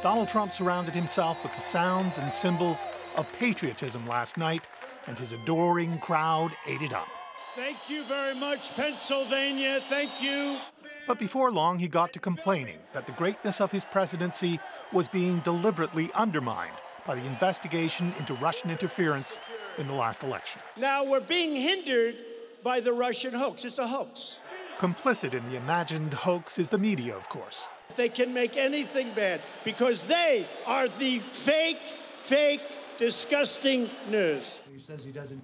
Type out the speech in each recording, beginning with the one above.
Donald Trump surrounded himself with the sounds and symbols of patriotism last night, and his adoring crowd ate it up. Thank you very much, Pennsylvania. Thank you. But before long, he got to complaining that the greatness of his presidency was being deliberately undermined by the investigation into Russian interference in the last election. Now we're being hindered by the Russian hoax. It's a hoax. Complicit in the imagined hoax is the media, of course. They can make anything bad because they are the fake, disgusting news.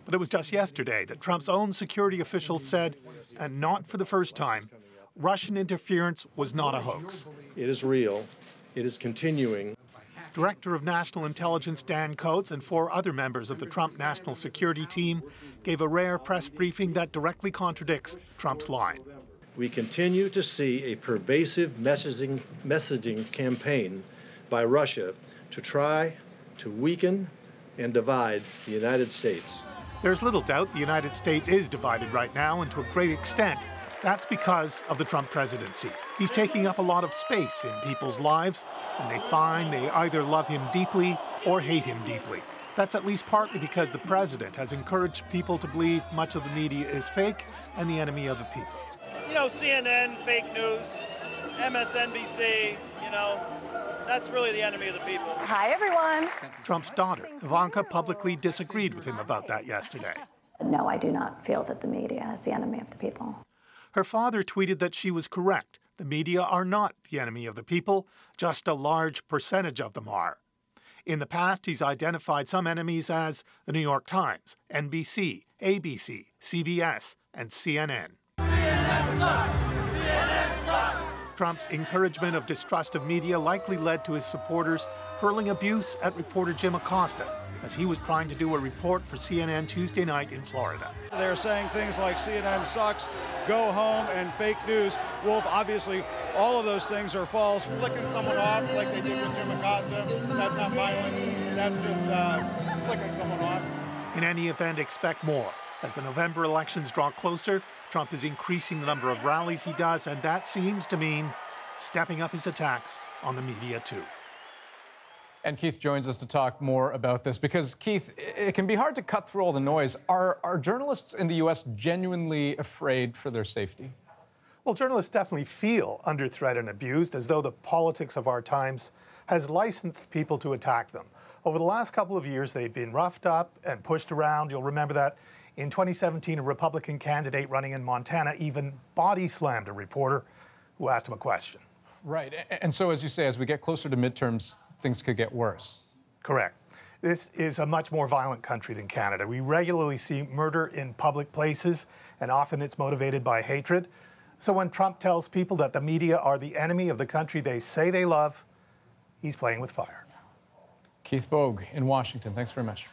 But it was just yesterday that Trump's own security officials said, and not for the first time, Russian interference was not a hoax. It is real. It is continuing. Director of National Intelligence Dan Coates and 4 other members of the Trump National Security Team gave a rare press briefing that directly contradicts Trump's line. We continue to see a pervasive messaging campaign by Russia to try to weaken and divide the United States. There's little doubt the United States is divided right now, and to a great extent, that's because of the Trump presidency. He's taking up a lot of space in people's lives, and they find they either love him deeply or hate him deeply. That's at least partly because the president has encouraged people to believe much of the media is fake and the enemy of the people. You know, CNN, fake news, MSNBC, that's really the enemy of the people. Hi, everyone. Trump's daughter, Ivanka, publicly disagreed with him about that yesterday. No, I do not feel that the media is the enemy of the people. Her father tweeted that she was correct. The media are not the enemy of the people, just a large percentage of them are. In the past, he's identified some enemies as the New York Times, NBC, ABC, CBS, and CNN. CNN sucks! CNN sucks! Trump's encouragement of distrust of media likely led to his supporters hurling abuse at reporter Jim Acosta as he was trying to do a report for CNN Tuesday night in Florida. They're saying things like CNN sucks, go home, and fake news. Wolf, obviously, all of those things are false. Flicking someone off like they did with Jim Acosta, that's not violence. That's just flicking someone off. In any event, expect more. As the November elections draw closer, Trump is increasing the number of rallies he does, and that seems to mean stepping up his attacks on the media, too. And Keith joins us to talk more about this because, Keith, it can be hard to cut through all the noise. Are journalists in the U.S. genuinely afraid for their safety? Well, journalists definitely feel under threat and abused, as though the politics of our times has licensed people to attack them. Over the last couple of years, they've been roughed up and pushed around. You'll remember that in 2017, a Republican candidate running in Montana even body slammed a reporter who asked him a question. Right. And so, as you say, as we get closer to midterms, things could get worse. Correct. This is a much more violent country than Canada. We regularly see murder in public places, and often it's motivated by hatred. So when Trump tells people that the media are the enemy of the country they say they love, he's playing with fire. Keith Bogue in Washington, thanks very much.